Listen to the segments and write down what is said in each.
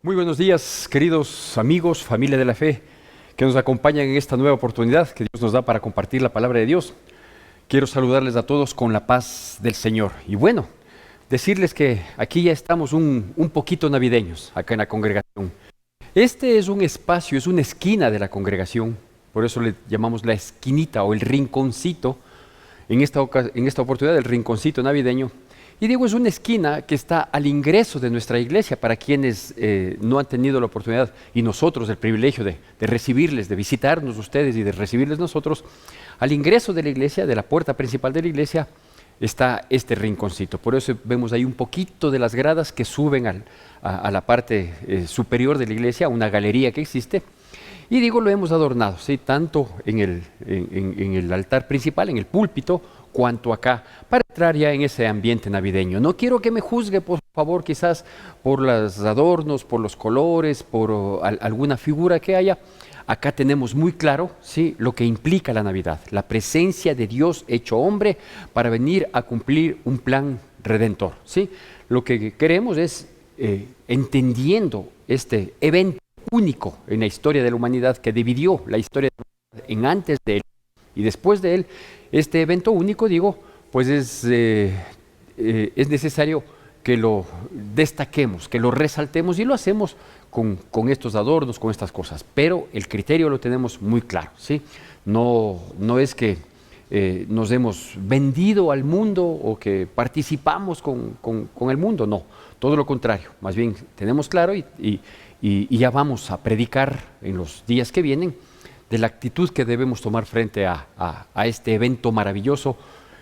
Muy buenos días, queridos amigos, familia de la fe, que nos acompañan en esta nueva oportunidad que Dios nos da para compartir la palabra de Dios. Quiero saludarles a todos con la paz del Señor. Y bueno, decirles que aquí ya estamos un poquito navideños, acá en la congregación. Este es un espacio, es una esquina de la congregación, por eso le llamamos la esquinita o el rinconcito, en esta oportunidad el rinconcito navideño. Y digo, es una esquina que está al ingreso de nuestra iglesia para quienes no han tenido la oportunidad y nosotros el privilegio de recibirles, de visitarnos ustedes y de recibirles nosotros. Al ingreso de la iglesia, de la puerta principal de la iglesia, está este rinconcito. Por eso vemos ahí un poquito de las gradas que suben a la parte superior de la iglesia, una galería que existe. Y digo, lo hemos adornado, ¿sí? Tanto en el altar principal, en el púlpito, cuanto acá, para entrar ya en ese ambiente navideño. No quiero que me juzgue, por favor, quizás por los adornos, por los colores, por alguna figura que haya. Acá tenemos muy claro, ¿sí?, lo que implica la Navidad, la presencia de Dios hecho hombre para venir a cumplir un plan redentor, ¿sí? Lo que queremos es, entendiendo este evento único en la historia de la humanidad que dividió la historia de la humanidad en antes de él y después de él, este evento único, digo, pues es necesario que lo destaquemos, que lo resaltemos y lo hacemos con estos adornos, con estas cosas. Pero el criterio lo tenemos muy claro, ¿sí? No es que nos hemos vendido al mundo o que participamos con el mundo, no. Todo lo contrario, más bien tenemos claro y ya vamos a predicar en los días que vienen de la actitud que debemos tomar frente a este evento maravilloso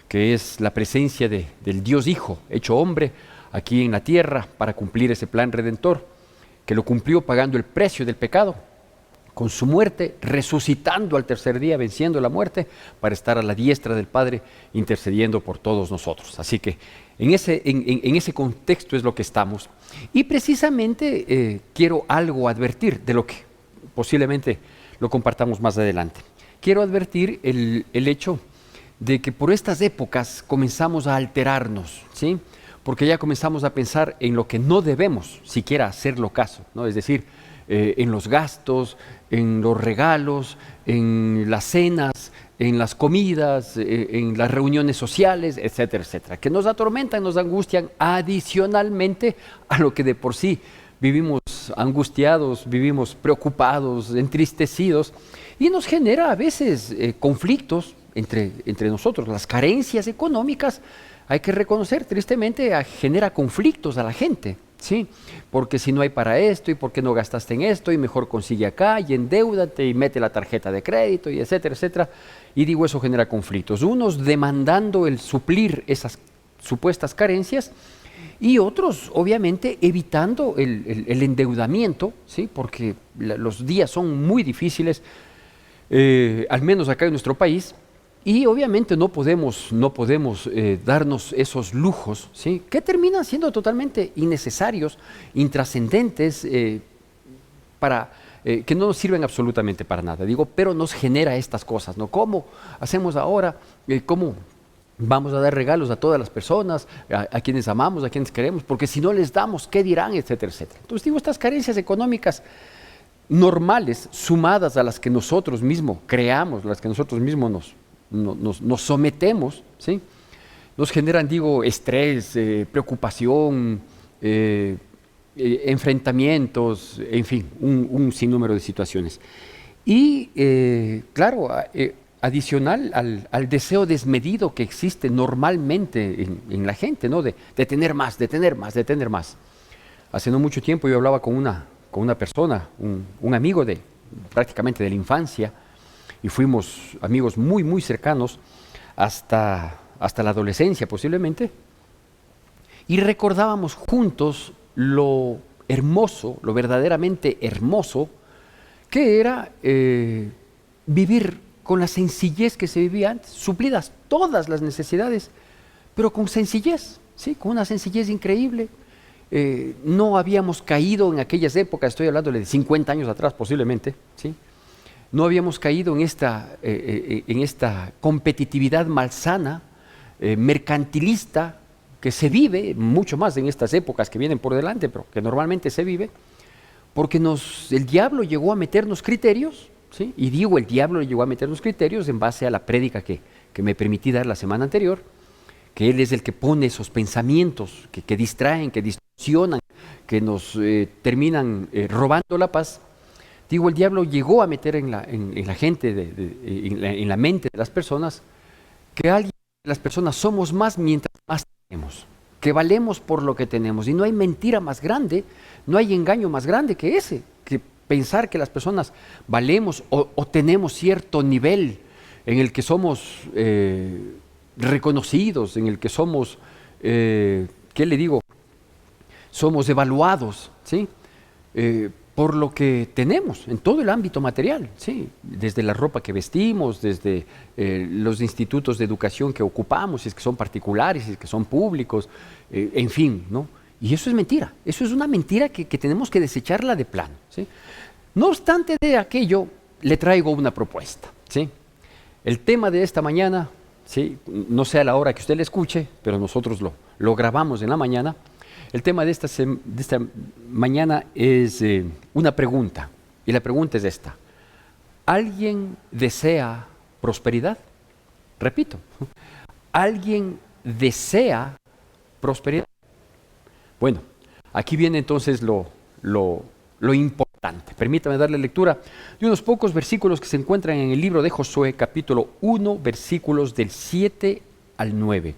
que es la presencia del Dios Hijo, hecho hombre, aquí en la tierra para cumplir ese plan redentor, que lo cumplió pagando el precio del pecado, con su muerte, resucitando al tercer día, venciendo la muerte, para estar a la diestra del Padre, intercediendo por todos nosotros. Así que en ese contexto es lo que estamos. Y precisamente quiero algo advertir de lo que posiblemente lo compartamos más adelante. Quiero advertir el hecho de que por estas épocas comenzamos a alterarnos, ¿sí? Porque ya comenzamos a pensar en lo que no debemos siquiera hacerlo caso, ¿no? Es decir, en los gastos, en los regalos, en las cenas, en las comidas, en las reuniones sociales, etcétera, etcétera, que nos atormentan, nos angustian adicionalmente a lo que de por sí vivimos angustiados, vivimos preocupados, entristecidos, y nos genera a veces conflictos entre nosotros. Las carencias económicas, hay que reconocer, tristemente genera conflictos a la gente, ¿sí? Porque si no hay para esto, y por qué no gastaste en esto, y mejor consigue acá, y endeúdate, y mete la tarjeta de crédito, y etcétera, etcétera. Y digo, eso genera conflictos. Unos demandando el suplir esas supuestas carencias, y otros, obviamente, evitando el endeudamiento, ¿sí? Porque los días son muy difíciles, al menos acá en nuestro país, y obviamente no podemos darnos esos lujos, ¿sí? Que terminan siendo totalmente innecesarios, intrascendentes, que no nos sirven absolutamente para nada. Digo, pero nos genera estas cosas, ¿no? ¿Cómo hacemos ahora? ¿Cómo vamos a dar regalos a todas las personas, a quienes amamos, a quienes queremos? Porque si no les damos, ¿qué dirán? Etcétera, etcétera. Entonces digo, estas carencias económicas normales, sumadas a las que nosotros mismos creamos, las que nosotros mismos nos sometemos, ¿sí? Nos generan, digo, estrés, preocupación, enfrentamientos, en fin, un sinnúmero de situaciones. Y claro, adicional al deseo desmedido que existe normalmente en la gente, ¿no? De tener más, de tener más, de tener más. Hace no mucho tiempo yo hablaba con una persona, un amigo prácticamente de la infancia, y fuimos amigos muy, muy cercanos hasta la adolescencia posiblemente, y recordábamos juntos lo hermoso, lo verdaderamente hermoso, que era vivir con la sencillez que se vivía antes, suplidas todas las necesidades, pero con sencillez, ¿sí? Con una sencillez increíble. No habíamos caído en aquellas épocas, estoy hablando de 50 años atrás posiblemente, ¿sí? No habíamos caído en esta competitividad malsana, mercantilista, que se vive mucho más en estas épocas que vienen por delante, pero que normalmente se vive, porque el diablo llegó a meternos criterios, ¿sí? Y digo, el diablo llegó a meternos criterios en base a la prédica que me permití dar la semana anterior, que él es el que pone esos pensamientos que distraen, que distorsionan, que nos terminan robando la paz. Digo, el diablo llegó a meter en la gente, en la mente de las personas, que las personas somos más mientras más tenemos, que valemos por lo que tenemos. Y no hay mentira más grande, no hay engaño más grande que ese, que pensar que las personas valemos o tenemos cierto nivel en el que somos reconocidos, en el que somos, ¿qué le digo? Somos evaluados, ¿sí? Por lo que tenemos en todo el ámbito material, ¿sí? Desde la ropa que vestimos, desde los institutos de educación que ocupamos, si es que son particulares, si es que son públicos, en fin, ¿no? Y eso es mentira, eso es una mentira que tenemos que desecharla de plano, ¿sí? No obstante de aquello, le traigo una propuesta, ¿sí? El tema de esta mañana, ¿sí? No sé a la hora que usted le escuche, pero nosotros lo grabamos en la mañana. El tema de esta mañana es una pregunta, y la pregunta es esta: ¿alguien desea prosperidad? Repito, ¿alguien desea prosperidad? Bueno, aquí viene entonces lo importante. Permítame darle lectura de unos pocos versículos que se encuentran en el libro de Josué, capítulo 1, versículos del 7 al 9.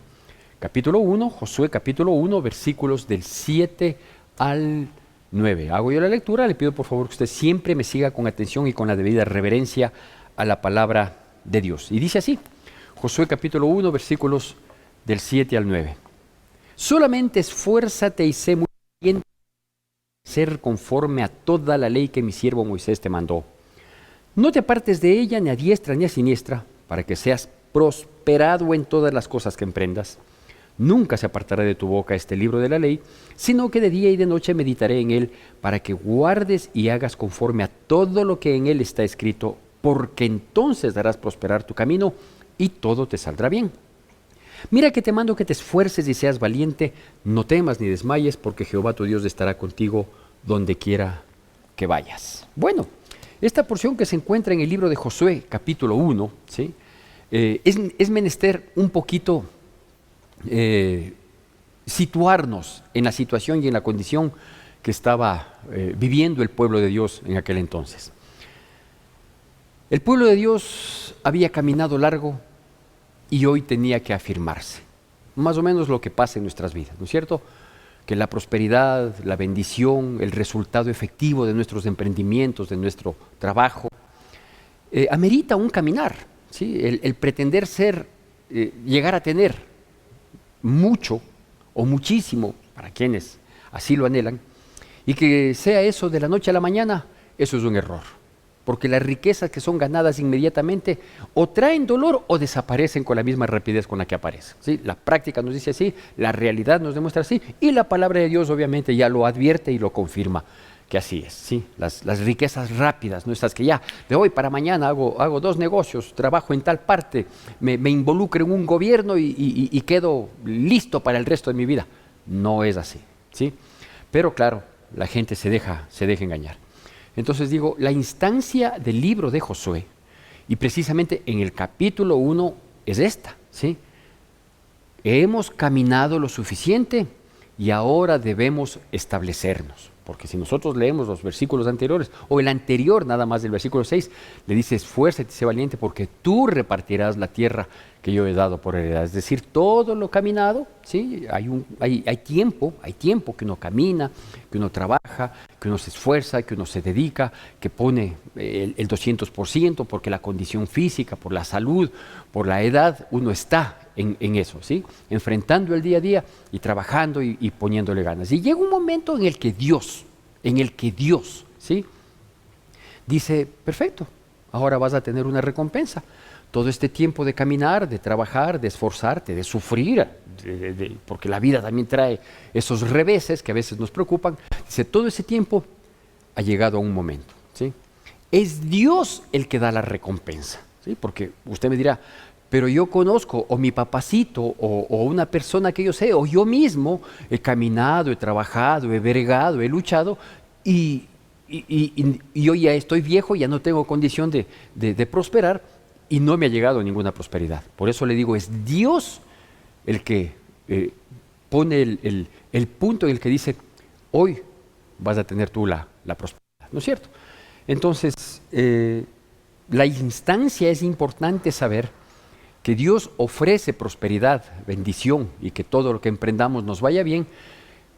Capítulo 1, Josué capítulo 1, versículos del 7 al 9. Hago yo la lectura, le pido por favor que usted siempre me siga con atención y con la debida reverencia a la palabra de Dios. Y dice así, Josué capítulo 1, versículos del 7 al 9. Solamente esfuérzate y sé muy bien ser conforme a toda la ley que mi siervo Moisés te mandó. No te apartes de ella ni a diestra ni a siniestra, para que seas prosperado en todas las cosas que emprendas. Nunca se apartará de tu boca este libro de la ley, sino que de día y de noche meditaré en él, para que guardes y hagas conforme a todo lo que en él está escrito, porque entonces darás prosperar tu camino y todo te saldrá bien. Mira que te mando que te esfuerces y seas valiente, no temas ni desmayes, porque Jehová tu Dios estará contigo donde quiera que vayas. Bueno, esta porción que se encuentra en el libro de Josué, capítulo 1, ¿sí? Es menester un poquito situarnos en la situación y en la condición que estaba viviendo el pueblo de Dios en aquel entonces. El pueblo de Dios había caminado largo y hoy tenía que afirmarse. Más o menos lo que pasa en nuestras vidas, ¿no es cierto? Que la prosperidad, la bendición, el resultado efectivo de nuestros emprendimientos, de nuestro trabajo, amerita un caminar, ¿sí? El pretender ser, llegar a tener mucho o muchísimo, para quienes así lo anhelan, y que sea eso de la noche a la mañana, eso es un error. Porque las riquezas que son ganadas inmediatamente o traen dolor o desaparecen con la misma rapidez con la que aparecen, ¿sí? La práctica nos dice así, la realidad nos demuestra así, y la palabra de Dios obviamente ya lo advierte y lo confirma que así es, ¿sí? Las riquezas rápidas, no estas que ya de hoy para mañana hago 2 negocios, trabajo en tal parte, me involucro en un gobierno y quedo listo para el resto de mi vida. No es así, ¿sí? Pero claro, la gente se deja engañar. Entonces digo, la instancia del libro de Josué, y precisamente en el capítulo 1 es esta, ¿sí? Hemos caminado lo suficiente y ahora debemos establecernos. Porque si nosotros leemos los versículos anteriores, o el anterior nada más del versículo 6, le dice, esfuérzate y sé valiente porque tú repartirás la tierra que yo he dado por heredad. Es decir, todo lo caminado, ¿sí? Hay tiempo que uno camina, que uno trabaja, que uno se esfuerza, que uno se dedica, que pone el 200%, porque la condición física, por la salud, por la edad, uno está en eso, ¿sí? Enfrentando el día a día y trabajando y poniéndole ganas. Y llega un momento en el que Dios, ¿sí? Dice, perfecto, ahora vas a tener una recompensa. Todo este tiempo de caminar, de trabajar, de esforzarte, de sufrir, porque la vida también trae esos reveses que a veces nos preocupan. Dice, todo ese tiempo ha llegado a un momento, ¿sí? Es Dios el que da la recompensa, ¿sí? Porque usted me dirá, pero yo conozco, o mi papacito, o una persona que yo sé, o yo mismo he caminado, he trabajado, he bregado, he luchado, y y yo ya estoy viejo, ya no tengo condición de prosperar y no me ha llegado ninguna prosperidad. Por eso le digo, es Dios el que pone el punto en el que dice, hoy vas a tener tú la prosperidad, ¿no es cierto? Entonces, la instancia es importante saber que Dios ofrece prosperidad, bendición y que todo lo que emprendamos nos vaya bien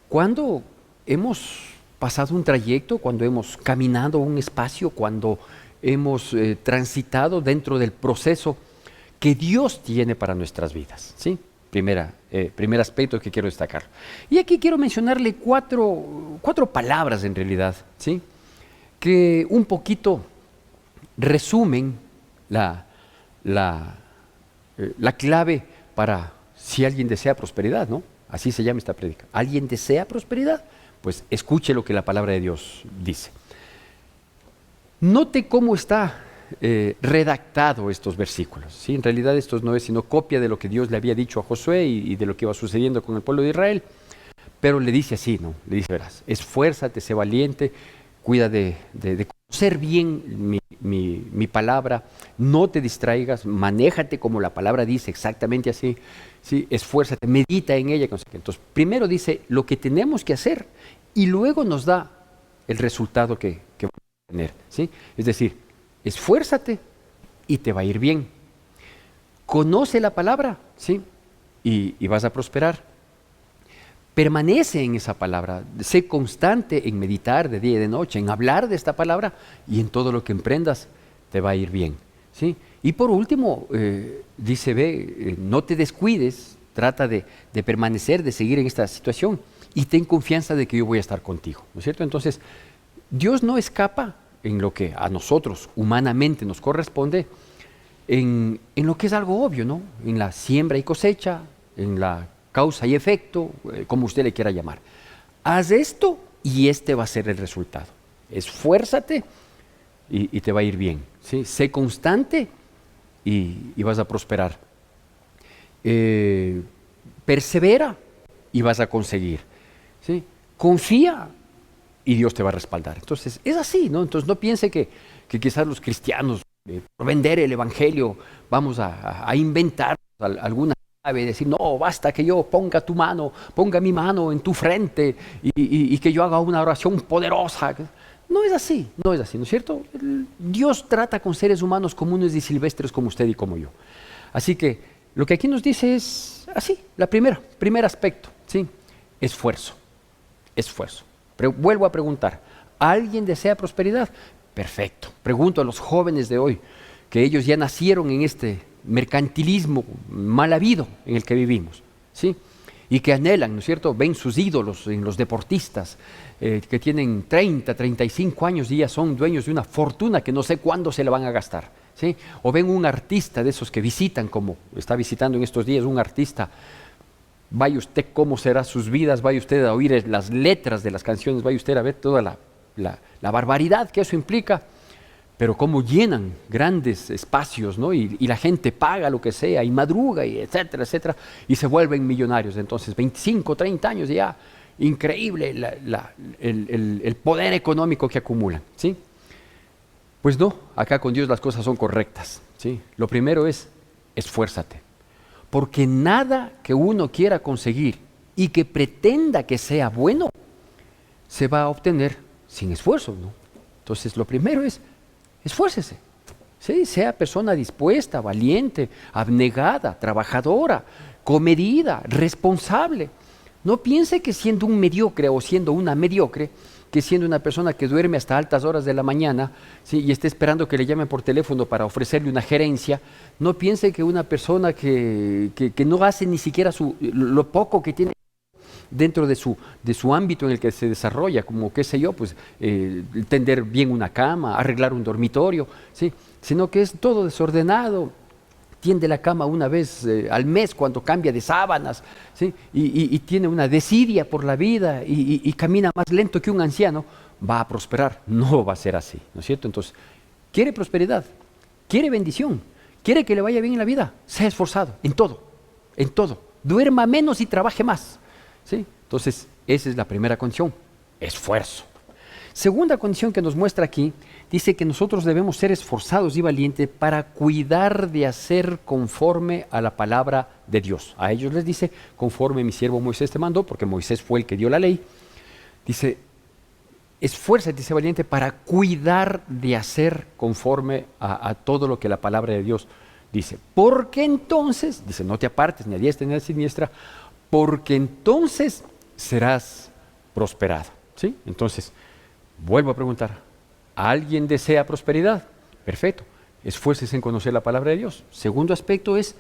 cuando hemos pasado un trayecto, cuando hemos caminado un espacio, cuando hemos transitado dentro del proceso que Dios tiene para nuestras vidas, ¿sí? Primer aspecto que quiero destacar. Y aquí quiero mencionarle cuatro palabras en realidad, ¿sí? Que un poquito resumen la clave para si alguien desea prosperidad, ¿no? Así se llama esta prédica. ¿Alguien desea prosperidad? Pues escuche lo que la palabra de Dios dice. Note cómo está redactado estos versículos, ¿sí? En realidad esto no es sino copia de lo que Dios le había dicho a Josué y de lo que iba sucediendo con el pueblo de Israel, pero le dice así, ¿no? Le dice, verás, esfuérzate, sé valiente, cuida de conocer bien mi palabra, no te distraigas, manéjate como la palabra dice, exactamente así, ¿sí? Esfuérzate, medita en ella. Entonces, primero dice lo que tenemos que hacer y luego nos da el resultado que vamos a tener, ¿sí? Es decir, esfuérzate y te va a ir bien. Conoce la palabra, ¿sí? Y vas a prosperar. Permanece en esa palabra, sé constante en meditar de día y de noche, en hablar de esta palabra y en todo lo que emprendas te va a ir bien, ¿sí? Y por último, dice, no te descuides, trata de permanecer, de seguir en esta situación y ten confianza de que yo voy a estar contigo, ¿no es cierto? Entonces, Dios no escapa en lo que a nosotros humanamente nos corresponde, en lo que es algo obvio, ¿no? En la siembra y cosecha, en la causa y efecto, como usted le quiera llamar. Haz esto y este va a ser el resultado. Esfuérzate y te va a ir bien, ¿sí? Sé constante y vas a prosperar. Persevera y vas a conseguir, ¿sí? Confía y Dios te va a respaldar. Entonces, es así, ¿no? Entonces, no piense que quizás los cristianos, por vender el evangelio, vamos a inventar alguna clave, decir, no, basta que yo ponga mi mano en tu frente y que yo haga una oración poderosa. No es así, ¿no es cierto? Dios trata con seres humanos comunes y silvestres como usted y como yo. Así que lo que aquí nos dice es así, primer aspecto, ¿sí? Esfuerzo. Pero vuelvo a preguntar, ¿alguien desea prosperidad? Perfecto. Pregunto a los jóvenes de hoy, que ellos ya nacieron en este mercantilismo mal habido en el que vivimos, ¿sí? Y que anhelan, ¿no es cierto? Ven sus ídolos en los deportistas que tienen 30, 35 años y ya son dueños de una fortuna que no sé cuándo se la van a gastar, ¿sí? O ven un artista de esos que visitan, como está visitando en estos días un artista. Vaya usted cómo será sus vidas, vaya usted a oír las letras de las canciones, vaya usted a ver toda la barbaridad que eso implica, pero cómo llenan grandes espacios, ¿no? Y la gente paga lo que sea y madruga, y etcétera, etcétera, y se vuelven millonarios. Entonces, 25, 30 años ya, increíble el poder económico que acumulan, ¿sí? Pues no, acá con Dios las cosas son correctas, ¿sí? Lo primero es, esfuérzate. Porque nada que uno quiera conseguir y que pretenda que sea bueno, se va a obtener sin esfuerzo, ¿no? Entonces, lo primero es, esfuércese, ¿sí? Sea persona dispuesta, valiente, abnegada, trabajadora, comedida, responsable. No piense que siendo un mediocre o siendo una mediocre, que siendo una persona que duerme hasta altas horas de la mañana, ¿sí? Y esté esperando que le llamen por teléfono para ofrecerle una gerencia, no piense que una persona que no hace ni siquiera lo poco que tiene dentro de su ámbito en el que se desarrolla, como qué sé yo, pues tender bien una cama, arreglar un dormitorio, ¿sí? Sino que es todo desordenado, tiende la cama una vez al mes cuando cambia de sábanas, ¿sí? Y tiene una desidia por la vida y camina más lento que un anciano, va a prosperar. No va a ser así, ¿no es cierto? Entonces, quiere prosperidad, quiere bendición, quiere que le vaya bien en la vida, sea esforzado en todo, duerma menos y trabaje más, ¿sí? Entonces, esa es la primera condición, esfuerzo. Segunda condición que nos muestra aquí, dice que nosotros debemos ser esforzados y valientes para cuidar de hacer conforme a la palabra de Dios. A ellos les dice, conforme mi siervo Moisés te mandó, porque Moisés fue el que dio la ley. Dice, esfuérzate, dice valiente, para cuidar de hacer conforme a todo lo que la palabra de Dios dice. Porque entonces, dice, no te apartes ni a diestra ni a siniestra, porque entonces serás prosperado. ¿Sí? Entonces, vuelvo a preguntar, ¿alguien desea prosperidad? Perfecto, esfuércese en conocer la palabra de Dios. Segundo aspecto es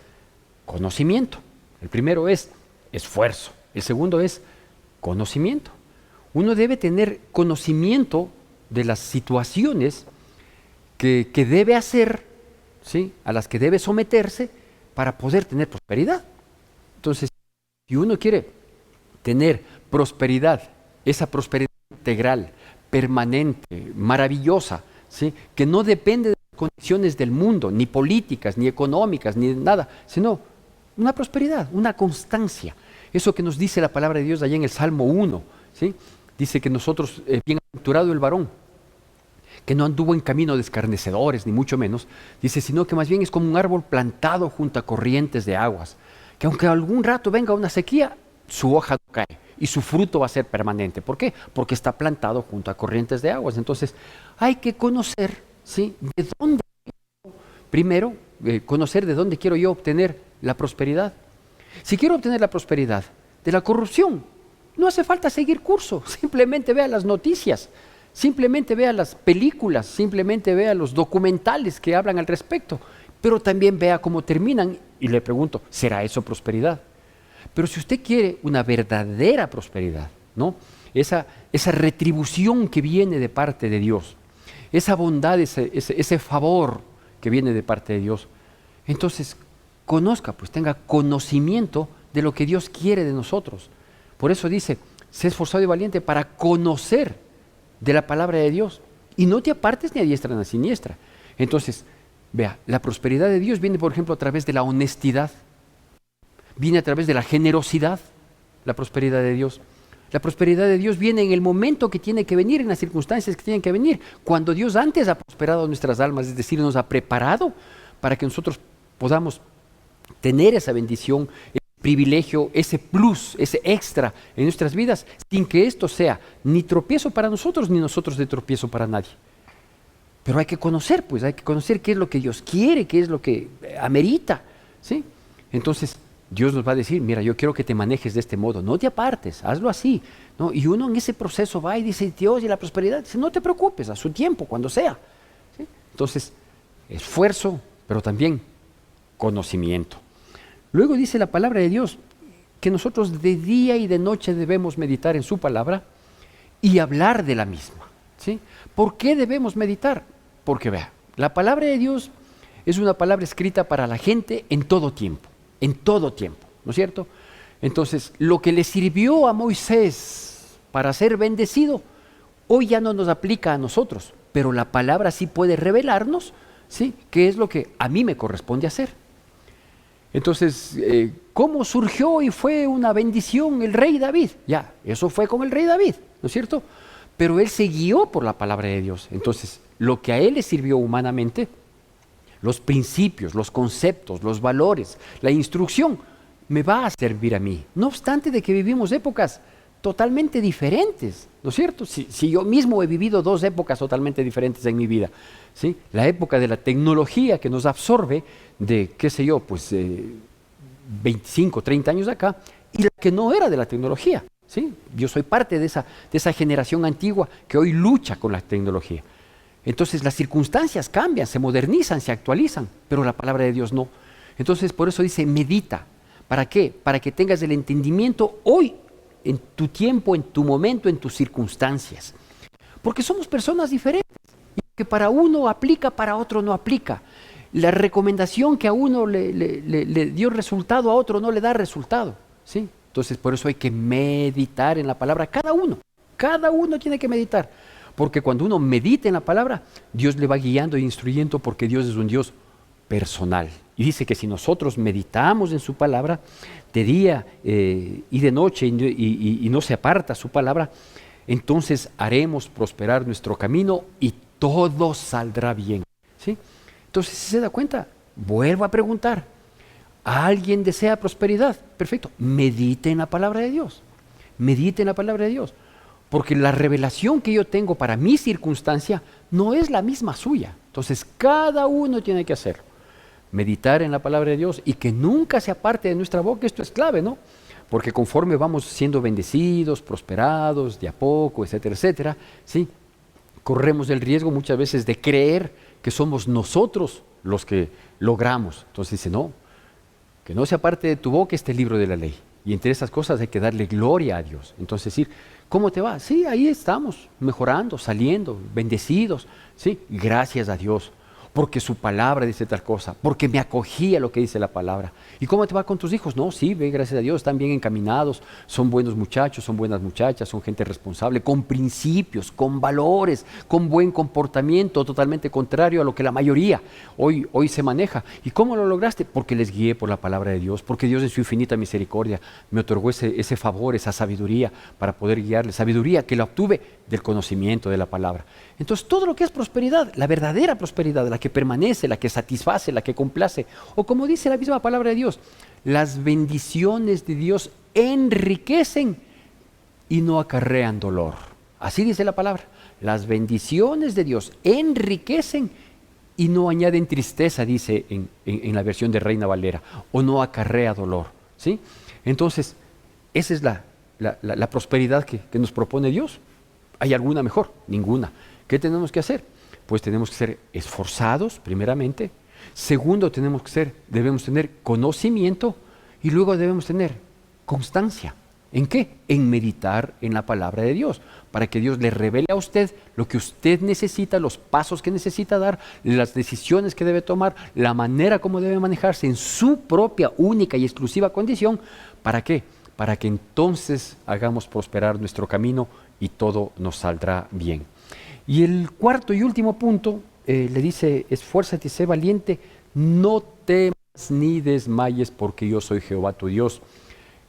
conocimiento. El primero es esfuerzo, el segundo es conocimiento. Uno debe tener conocimiento de las situaciones que debe hacer, ¿sí?, a las que debe someterse para poder tener prosperidad. Entonces, si uno quiere tener prosperidad, esa prosperidad integral, permanente, maravillosa, ¿sí?, que no depende de las condiciones del mundo, ni políticas, ni económicas, ni nada, sino una prosperidad, una constancia. Eso que nos dice la palabra de Dios allá en el Salmo 1, ¿sí? Dice que nosotros, bienaventurado el varón, que no anduvo en camino de escarnecedores, ni mucho menos, dice, sino que más bien es como un árbol plantado junto a corrientes de aguas, que aunque algún rato venga una sequía, su hoja no cae y su fruto va a ser permanente. ¿Por qué? Porque está plantado junto a corrientes de aguas. Entonces, hay que conocer, ¿sí?, de dónde, primero, conocer de dónde quiero yo obtener la prosperidad. Si quiero obtener la prosperidad de la corrupción, no hace falta seguir curso, simplemente vea las noticias, simplemente vea las películas, simplemente vea los documentales que hablan al respecto, pero también vea cómo terminan y le pregunto, ¿será eso prosperidad? Pero si usted quiere una verdadera prosperidad, ¿no?, esa retribución que viene de parte de Dios, esa bondad, ese favor que viene de parte de Dios, entonces conozca, pues tenga conocimiento de lo que Dios quiere de nosotros. Por eso dice, sé esforzado y valiente para conocer de la palabra de Dios y no te apartes ni a diestra ni a siniestra. Entonces, vea, la prosperidad de Dios viene, por ejemplo, a través de la honestidad, viene a través de la generosidad, la prosperidad de Dios. La prosperidad de Dios viene en el momento que tiene que venir, en las circunstancias que tienen que venir, cuando Dios antes ha prosperado nuestras almas, es decir, nos ha preparado para que nosotros podamos tener esa bendición, privilegio, ese plus, ese extra en nuestras vidas, sin que esto sea ni tropiezo para nosotros, ni nosotros de tropiezo para nadie. Pero hay que conocer, pues, hay que conocer qué es lo que Dios quiere, qué es lo que amerita, ¿sí? Entonces, Dios nos va a decir, mira, yo quiero que te manejes de este modo, no te apartes, hazlo así, ¿no? Y uno en ese proceso va y dice, Dios, y la prosperidad, dice, no te preocupes, a su tiempo, cuando sea, ¿sí? Entonces, esfuerzo, pero también conocimiento. Luego dice la palabra de Dios que nosotros de día y de noche debemos meditar en su palabra y hablar de la misma, ¿sí? ¿Por qué debemos meditar? Porque vea, la palabra de Dios es una palabra escrita para la gente en todo tiempo, ¿no es cierto? Entonces, lo que le sirvió a Moisés para ser bendecido, hoy ya no nos aplica a nosotros, pero la palabra sí puede revelarnos, ¿sí?, qué es lo que a mí me corresponde hacer. Entonces, ¿cómo surgió y fue una bendición el rey David? Ya, eso fue con el rey David, ¿no es cierto? Pero él se guió por la palabra de Dios. Entonces, lo que a él le sirvió humanamente, los principios, los conceptos, los valores, la instrucción, me va a servir a mí. No obstante de que vivimos épocas totalmente diferentes, ¿no es cierto? Si yo mismo he vivido dos épocas totalmente diferentes en mi vida, ¿sí? La época de la tecnología que nos absorbe de, qué sé yo, pues 25, 30 años de acá, y la que no era de la tecnología, ¿sí? Yo soy parte de esa generación antigua que hoy lucha con la tecnología. Entonces las circunstancias cambian, se modernizan, se actualizan, pero la palabra de Dios no. Entonces por eso dice, medita. ¿Para qué? Para que tengas el entendimiento hoy, en tu tiempo, en tu momento, en tus circunstancias. Porque somos personas diferentes. Y que para uno aplica, para otro no aplica. La recomendación que a uno le dio resultado, a otro no le da resultado, ¿sí? Entonces por eso hay que meditar en la palabra. Cada uno tiene que meditar. Porque cuando uno medita en la palabra, Dios le va guiando e instruyendo, porque Dios es un Dios personal. Y dice que si nosotros meditamos en su palabra de día y de noche y no se aparta su palabra, entonces haremos prosperar nuestro camino y todo saldrá bien. ¿Sí? Entonces, si se da cuenta, vuelvo a preguntar, ¿alguien desea prosperidad? Perfecto, medite en la palabra de Dios, medite en la palabra de Dios, porque la revelación que yo tengo para mi circunstancia no es la misma suya. Entonces, cada uno tiene que hacerlo, meditar en la palabra de Dios y que nunca se aparte de nuestra boca. Esto es clave, ¿no? Porque conforme vamos siendo bendecidos, prosperados, de a poco, etcétera, etcétera, ¿sí? Corremos el riesgo muchas veces de creer que somos nosotros los que logramos. Entonces dice, no, que no se aparte de tu boca este libro de la ley. Y entre esas cosas hay que darle gloria a Dios. Entonces decir, ¿cómo te va? Sí, ahí estamos, mejorando, saliendo, bendecidos. Sí, gracias a Dios, porque su palabra dice tal cosa, porque me acogí a lo que dice la palabra. ¿Y cómo te va con tus hijos? No, sí, ve, gracias a Dios, están bien encaminados, son buenos muchachos, son buenas muchachas, son gente responsable, con principios, con valores, con buen comportamiento, totalmente contrario a lo que la mayoría hoy se maneja. ¿Y cómo lo lograste? Porque les guié por la palabra de Dios, porque Dios en su infinita misericordia me otorgó ese favor, esa sabiduría para poder guiarles, sabiduría que la obtuve del conocimiento de la palabra. Entonces, todo lo que es prosperidad, la verdadera prosperidad, la que permanece, la que satisface, la que complace, o como dice la misma palabra de Dios, las bendiciones de Dios enriquecen y no acarrean dolor. Así dice la palabra, las bendiciones de Dios enriquecen y no añaden tristeza, dice en la versión de Reina Valera, o no acarrea dolor, ¿sí? Entonces, esa es la prosperidad que nos propone Dios. ¿Hay alguna mejor? Ninguna. ¿Qué tenemos que hacer? Pues tenemos que ser esforzados, primeramente. Segundo, debemos tener conocimiento y luego debemos tener constancia. ¿En qué? En meditar en la palabra de Dios, para que Dios le revele a usted lo que usted necesita, los pasos que necesita dar, las decisiones que debe tomar, la manera como debe manejarse en su propia, única y exclusiva condición. ¿Para qué? Para que entonces hagamos prosperar nuestro camino y todo nos saldrá bien. Y el cuarto y último punto le dice, esfuérzate y sé valiente, no temas ni desmayes, porque yo soy Jehová tu Dios,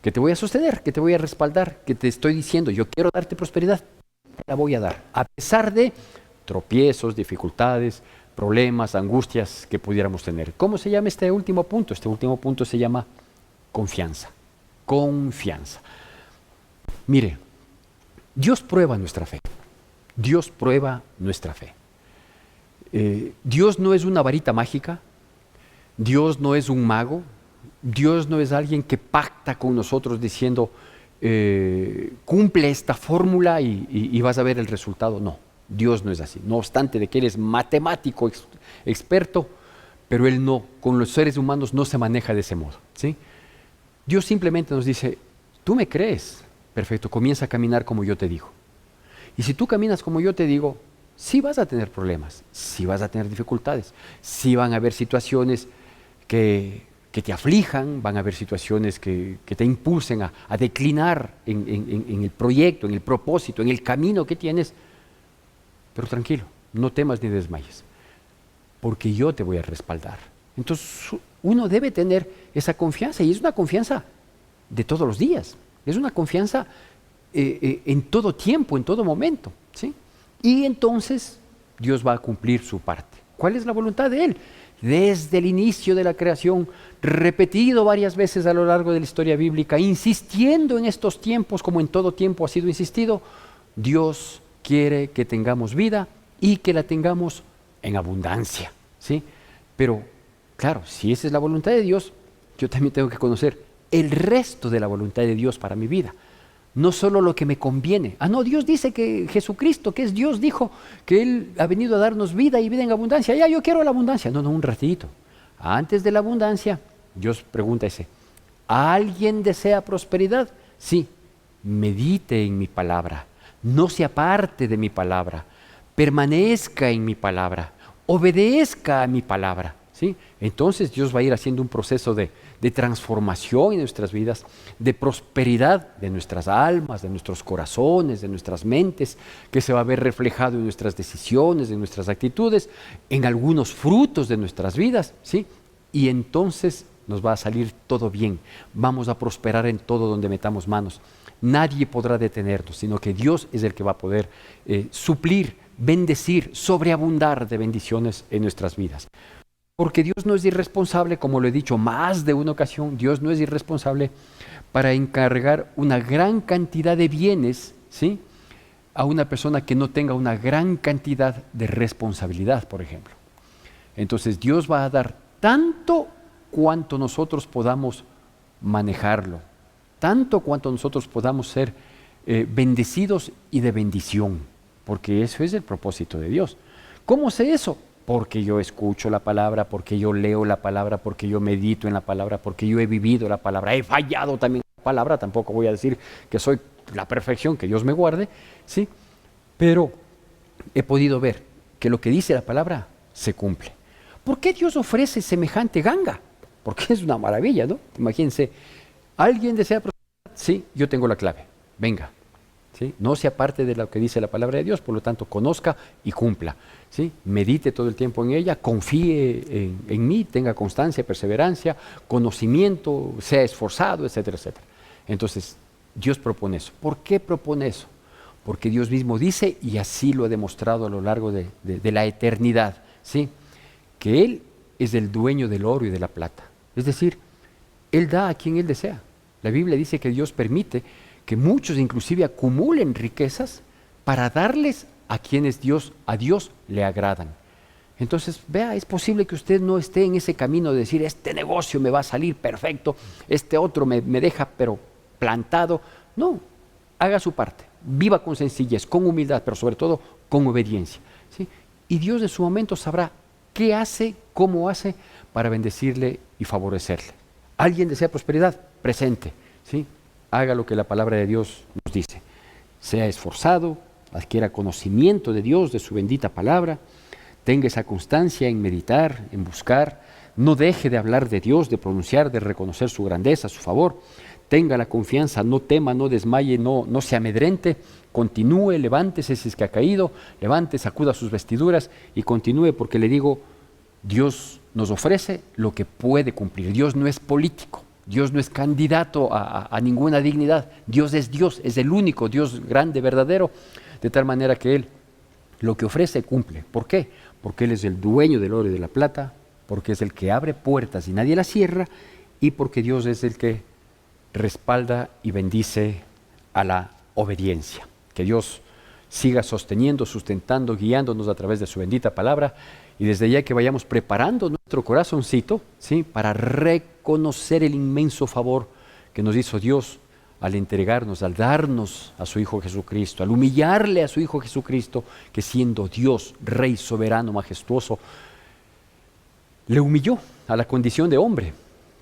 que te voy a sostener, que te voy a respaldar, que te estoy diciendo, yo quiero darte prosperidad, te la voy a dar, a pesar de tropiezos, dificultades, problemas, angustias que pudiéramos tener. ¿Cómo se llama este último punto? Este último punto se llama confianza. Confianza. Mire, Dios prueba nuestra fe. Dios prueba nuestra fe. Dios no es una varita mágica. Dios no es un mago. Dios no es alguien que pacta con nosotros diciendo, cumple esta fórmula y vas a ver el resultado. No, Dios no es así. No obstante de que Él es matemático, experto, pero Él no, con los seres humanos no se maneja de ese modo, ¿sí? Dios simplemente nos dice, tú me crees, perfecto, comienza a caminar como yo te digo. Y si tú caminas como yo te digo, sí vas a tener problemas, sí vas a tener dificultades, sí van a haber situaciones que te aflijan, van a haber situaciones que te impulsen a declinar en el proyecto, en el propósito, en el camino que tienes. Pero tranquilo, no temas ni desmayes, porque yo te voy a respaldar. Entonces uno debe tener esa confianza, y es una confianza de todos los días, es una confianza en todo tiempo, en todo momento, ¿sí? Y entonces Dios va a cumplir su parte. ¿Cuál es la voluntad de Él? Desde el inicio de la creación, repetido varias veces a lo largo de la historia bíblica, insistiendo en estos tiempos como en todo tiempo ha sido insistido, Dios quiere que tengamos vida y que la tengamos en abundancia, ¿sí? Pero, claro, si esa es la voluntad de Dios, yo también tengo que conocer el resto de la voluntad de Dios para mi vida. No solo lo que me conviene. No, Dios dice que Jesucristo, que es Dios, dijo que Él ha venido a darnos vida y vida en abundancia. Ya, yo quiero la abundancia. No, un ratito. Antes de la abundancia, Dios pregunta ¿alguien desea prosperidad? Sí, medite en mi palabra. No se aparte de mi palabra. Permanezca en mi palabra. Obedezca a mi palabra, ¿sí? Entonces Dios va a ir haciendo un proceso de transformación en nuestras vidas, de prosperidad de nuestras almas, de nuestros corazones, de nuestras mentes, que se va a ver reflejado en nuestras decisiones, en nuestras actitudes, en algunos frutos de nuestras vidas, ¿sí? Y entonces nos va a salir todo bien, vamos a prosperar en todo donde metamos manos. Nadie podrá detenernos, sino que Dios es el que va a poder suplir, bendecir, sobreabundar de bendiciones en nuestras vidas. Porque Dios no es irresponsable, como lo he dicho más de una ocasión, Dios no es irresponsable para encargar una gran cantidad de bienes, ¿sí?, a una persona que no tenga una gran cantidad de responsabilidad, por ejemplo. Entonces Dios va a dar tanto cuanto nosotros podamos manejarlo, tanto cuanto nosotros podamos ser bendecidos y de bendición, porque eso es el propósito de Dios. ¿Cómo sé eso? Porque yo escucho la palabra, porque yo leo la palabra, porque yo medito en la palabra, porque yo he vivido la palabra, he fallado también en la palabra, tampoco voy a decir que soy la perfección, que Dios me guarde, ¿sí? Pero he podido ver que lo que dice la palabra se cumple. ¿Por qué Dios ofrece semejante ganga? Porque es una maravilla, ¿no? Imagínense, ¿alguien desea prosperidad? Sí, yo tengo la clave, venga. ¿Sí? No se aparte de lo que dice la palabra de Dios, por lo tanto, conozca y cumpla. ¿Sí? Medite todo el tiempo en ella, confíe en mí, tenga constancia, perseverancia, conocimiento, sea esforzado, etcétera, etcétera. Entonces, Dios propone eso. ¿Por qué propone eso? Porque Dios mismo dice, y así lo ha demostrado a lo largo de la eternidad, ¿sí?, que Él es el dueño del oro y de la plata. Es decir, Él da a quien Él desea. La Biblia dice que Dios permite que muchos inclusive acumulen riquezas para darles a quienes a Dios le agradan. Entonces, vea, es posible que usted no esté en ese camino de decir, este negocio me va a salir perfecto, este otro me deja pero plantado. No, haga su parte, viva con sencillez, con humildad, pero sobre todo con obediencia, ¿sí? Y Dios en su momento sabrá qué hace, cómo hace para bendecirle y favorecerle. ¿Alguien desea prosperidad? Presente, ¿sí? Haga lo que la palabra de Dios nos dice. Sea esforzado, adquiera conocimiento de Dios, de su bendita palabra, tenga esa constancia en meditar, en buscar, no deje de hablar de Dios, de pronunciar, de reconocer su grandeza, su favor, tenga la confianza, no tema, no desmaye, no se amedrente, continúe, levántese si es que ha caído, levante, sacuda sus vestiduras y continúe, porque le digo, Dios nos ofrece lo que puede cumplir. Dios no es político, Dios no es candidato a ninguna dignidad, Dios, es el único Dios grande, verdadero, de tal manera que Él lo que ofrece cumple. ¿Por qué? Porque Él es el dueño del oro y de la plata, porque es el que abre puertas y nadie las cierra, y porque Dios es el que respalda y bendice a la obediencia. Que Dios siga sosteniendo, sustentando, guiándonos a través de su bendita palabra, y desde ya que vayamos preparando nuestro corazoncito, ¿sí?, para reconocer el inmenso favor que nos hizo Dios al entregarnos, al darnos a su Hijo Jesucristo, al humillarle a su Hijo Jesucristo, que siendo Dios, Rey soberano, majestuoso, le humilló a la condición de hombre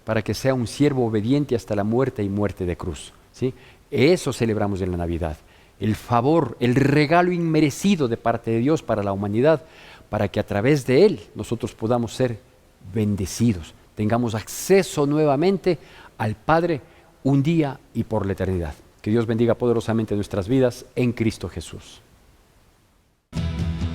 para que sea un siervo obediente hasta la muerte y muerte de cruz, ¿sí? Eso celebramos en la Navidad, el favor, el regalo inmerecido de parte de Dios para la humanidad, para que a través de Él nosotros podamos ser bendecidos, tengamos acceso nuevamente al Padre un día y por la eternidad. Que Dios bendiga poderosamente nuestras vidas en Cristo Jesús.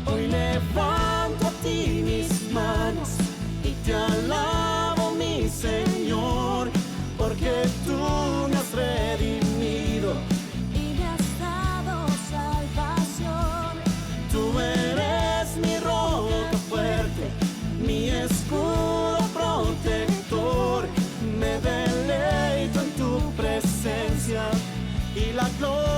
Hoy levanto a ti mis manos y te alabo, mi Señor, porque tú me has redimido y me has dado salvación. Tú eres mi roca fuerte, mi escudo protector. Me deleito en tu presencia y la gloria